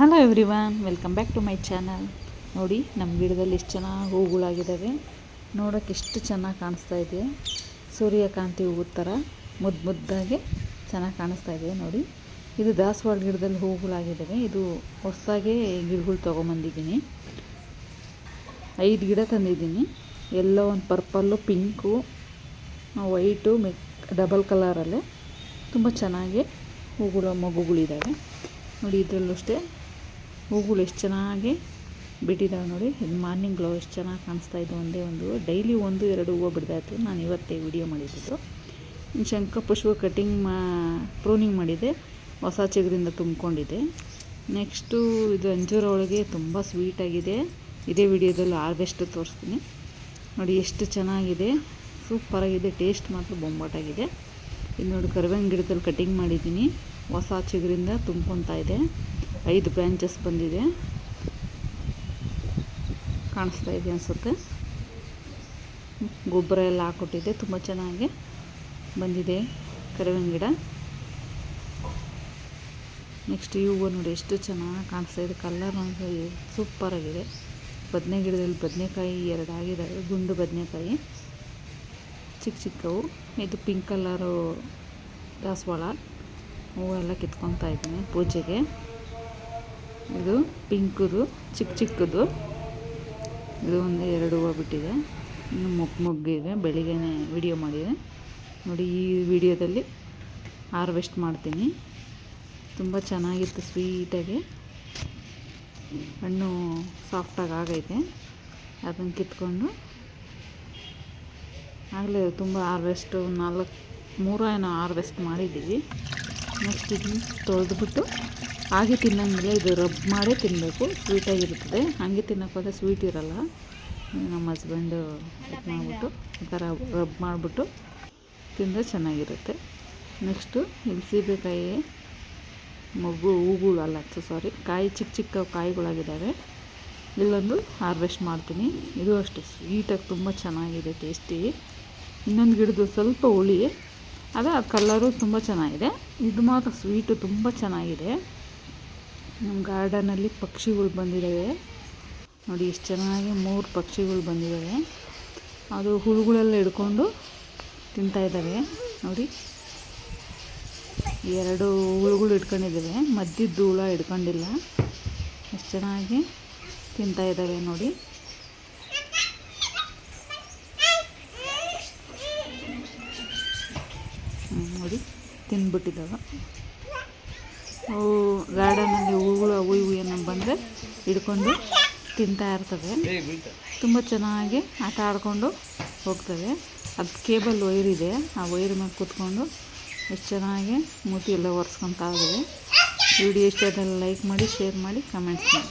Hello everyone, welcome back to my channel. ನೋಡಿ, ನಮ್ಮ ಗಿಡದಲ್ಲಿ ಎಷ್ಟು ಚೆನ್ನಾಗಿ ಹೂಗಳಾಗಿದ್ದಾವೆ. ನೋಡೋಕ್ಕೆ ಎಷ್ಟು ಚೆನ್ನಾಗಿ ಕಾಣಿಸ್ತಾ ಇದೆ. ಸೂರ್ಯಕಾಂತಿ ಹೂವು ಥರ ಮುದ್ದಾಗಿ ಚೆನ್ನಾಗಿ ಕಾಣಿಸ್ತಾ ಇದೆ. ನೋಡಿ, ಇದು ದಾಸವಾಳ ಗಿಡದಲ್ಲಿ ಹೂಗಳಾಗಿದ್ದಾವೆ. ಇದು ಹೊಸದಾಗಿ ಗಿಡಗಳು ತೊಗೊಂಬಂದಿದ್ದೀನಿ. 5 ಗಿಡ ತಂದಿದ್ದೀನಿ. ಎಲ್ಲೋ ಒಂದು ಪರ್ಪಲ್ಲು, ಪಿಂಕು, ವೈಟು ಡಬಲ್ ಕಲರಲ್ಲೇ ತುಂಬ ಚೆನ್ನಾಗಿ ಮಗುಗಳಿದ್ದಾವೆ. ನೋಡಿ, ಇದರಲ್ಲೂ ಅಷ್ಟೇ ಹೂಗಳು ಎಷ್ಟು ಚೆನ್ನಾಗಿ ಬಿಟ್ಟಿದ್ದಾವೆ. ನೋಡಿ, ಇದು ಮಾರ್ನಿಂಗ್ ಗ್ಲೋ ಎಷ್ಟು ಚೆನ್ನಾಗಿ ಕಾಣಿಸ್ತಾ ಇದೆ. ಒಂದು ಡೈಲಿ 1-2 ಹೂವು ಬಿಡ್ತಾಯಿತ್ತು. ನಾನು ಇವತ್ತೇ ವಿಡಿಯೋ ಮಾಡಿದ್ದು. ಶಂಖಪುಷ್ಪ ಪ್ರೂನಿಂಗ್ ಮಾಡಿದೆ, ಹೊಸ ಚಿಗುರಿಂದ ತುಂಬಿಕೊಂಡಿದೆ. ನೆಕ್ಸ್ಟು ಇದು ಅಂಜೂರ ಒಳಗೆ ತುಂಬ ಸ್ವೀಟಾಗಿದೆ. ಇದೇ ವಿಡಿಯೋದಲ್ಲಿ ಹಾರ್ವೆಸ್ಟ್ ತೋರಿಸ್ತೀನಿ. ನೋಡಿ ಎಷ್ಟು ಚೆನ್ನಾಗಿದೆ, ಸೂಪರಾಗಿದೆ. ಟೇಸ್ಟ್ ಮಾತ್ರ ಬೊಂಬಾಟಾಗಿದೆ. ಇದು ನೋಡಿ, ಕರಿಬೇವಿನ ಗಿಡದಲ್ಲಿ ಕಟಿಂಗ್ ಮಾಡಿದ್ದೀನಿ. ಹೊಸ ಚಿಗುರಿಂದ ತುಂಬ್ಕೊತಾ ಇದೆ. 5 ಬ್ರಾಂಚಸ್ ಬಂದಿದೆ, ಕಾಣಿಸ್ತಾ ಇದೆ ಅನಿಸುತ್ತೆ. ಗೊಬ್ಬರ ಎಲ್ಲ ಹಾಕ್ಕೊಟ್ಟಿದೆ, ತುಂಬ ಚೆನ್ನಾಗಿ ಬಂದಿದೆ ಕರಿಬೇವಿನ ಗಿಡ. ನೆಕ್ಸ್ಟ್ ಈ ಹೂವು ನೋಡಿ ಎಷ್ಟು ಚೆನ್ನಾಗಿ ಕಾಣಿಸ್ತಾ ಇದೆ. ಕಲರ್ ನೋಡಿ ಸೂಪರಾಗಿದೆ. ಬದನೆ ಗಿಡದಲ್ಲಿ ಬದನೆಕಾಯಿ 2 ಆಗಿದ್ದಾವೆ, ಗುಂಡು ಬದನೆಕಾಯಿ ಚಿಕ್ಕವು. ಇದು ಪಿಂಕ್ ಕಲರು ದಾಸವಾಳ ಹೂವೆಲ್ಲ ಕಿತ್ಕೊತಾ ಇದ್ದೀನಿ ಪೂಜೆಗೆ. ಇದು ಪಿಂಕುದು ಚಿಕ್ಕದು. ಇದು 1-2 ಹೂವು ಬಿಟ್ಟಿದೆ. ಇನ್ನು ಮೊಗ್ಗಿದೆ. ಬೆಳಿಗ್ಗೆನೇ ವಿಡಿಯೋ ಮಾಡಿದೆ. ನೋಡಿ, ಈ ವಿಡಿಯೋದಲ್ಲಿ ಹಾರ್ವೆಸ್ಟ್ ಮಾಡ್ತೀನಿ. ತುಂಬ ಚೆನ್ನಾಗಿತ್ತು, ಸ್ವೀಟಾಗಿ ಹಣ್ಣು ಸಾಫ್ಟಾಗಿ ಆಗೈತೆ. ಅದನ್ನು ಕಿತ್ಕೊಂಡು ಆಗಲೇ ತುಂಬ ಹಾರ್ವೆಸ್ಟು 3 ಏನೋ ಹಾರ್ವೆಸ್ಟ್ ಮಾಡಿದ್ದೀವಿ. ನೆಕ್ಸ್ಟ್ ಇದನ್ನು ತೊಳೆದ್ಬಿಟ್ಟು ಹಾಗೆ ತಿನ್ನೋಂಗಿಲ್ಲ, ಇದು ರಬ್ ಮಾಡೇ ತಿನ್ನಬೇಕು. ಸ್ವೀಟಾಗಿರ್ತದೆ. ಹಾಗೆ ತಿನ್ನೋಕ್ಕೋದ್ರೆ ಸ್ವೀಟ್ ಇರೋಲ್ಲ. ನಮ್ಮ ಹಸ್ಬೆಂಡು ಮಾಡಿಬಿಟ್ಟು ಈ ಥರ ರಬ್ ಮಾಡಿಬಿಟ್ಟು ತಿಂದರೆ ಚೆನ್ನಾಗಿರುತ್ತೆ. ನೆಕ್ಸ್ಟು ಇಲ್ಲಿ ಸೀಬೆಕಾಯಿ ಹೂಗಳು ಅಲ್ಲ, ಕಾಯಿ ಚಿಕ್ಕ ಕಾಯಿಗಳಾಗಿದ್ದಾವೆ. ಇಲ್ಲೊಂದು ಹಾರ್ವೆಸ್ಟ್ ಮಾಡ್ತೀನಿ. ಇದು ಅಷ್ಟೇ ಸ್ವೀಟಾಗಿ ತುಂಬ ಚೆನ್ನಾಗಿದೆ, ಟೇಸ್ಟಿ. ಇನ್ನೊಂದು ಗಿಡದ್ದು ಸ್ವಲ್ಪ ಹುಳಿ ಅದೇ, ಆ ಕಲರು ತುಂಬ ಚೆನ್ನಾಗಿದೆ. ಇದು ಮಾತ್ರ ಸ್ವೀಟು ತುಂಬ ಚೆನ್ನಾಗಿದೆ. ನಮ್ಮ ಗಾರ್ಡನಲ್ಲಿ ಪಕ್ಷಿಗಳು ಬಂದಿದ್ದಾವೆ. ನೋಡಿ ಎಷ್ಟು ಚೆನ್ನಾಗಿ 3 ಪಕ್ಷಿಗಳು ಬಂದಿದ್ದಾವೆ. ಅದು ಹುಳುಗಳೆಲ್ಲ ಹಿಡ್ಕೊಂಡು ತಿಂತಾಯಿದ್ದಾವೆ. ನೋಡಿ, 2 ಹುಳುಗಳು ಹಿಡ್ಕೊಂಡಿದ್ದಾವೆ, ಮಧ್ಯದ್ದು ಹುಳ ಹಿಡ್ಕೊಂಡಿಲ್ಲ. ಎಷ್ಟು ಚೆನ್ನಾಗಿ ತಿಂತಾಯಿದ್ದಾವೆ ನೋಡಿ. ನೋಡಿ, ತಿಂದ್ಬಿಟ್ಟಿದ್ದಾವೆ. ಅವು ಗಾರ್ಡನಲ್ಲಿ ಹೂಗಳು ಅವು ಏನೋ ಬಂದರೆ ಹಿಡ್ಕೊಂಡು ತಿಂತಾ ಇರ್ತವೆ. ತುಂಬ ಚೆನ್ನಾಗಿ ಆಟ ಆಡಿಕೊಂಡು ಹೋಗ್ತವೆ. ಅದು ಕೇಬಲ್ ವೈರ್ ಇದೆ, ಆ ವೈರ್ ಮೇಲೆ ಕೂತ್ಕೊಂಡು ಎಷ್ಟು ಚೆನ್ನಾಗಿ ಮೂತಿ ಎಲ್ಲ ಒರೆಸ್ಕೊತಾ ಇದ್ದಾವೆ. ವಿಡಿಯೋ ಇಷ್ಟ ಆದಲ್ಲಿ ಲೈಕ್ ಮಾಡಿ, ಶೇರ್ ಮಾಡಿ, ಕಮೆಂಟ್ಸ್ ಮಾಡಿ.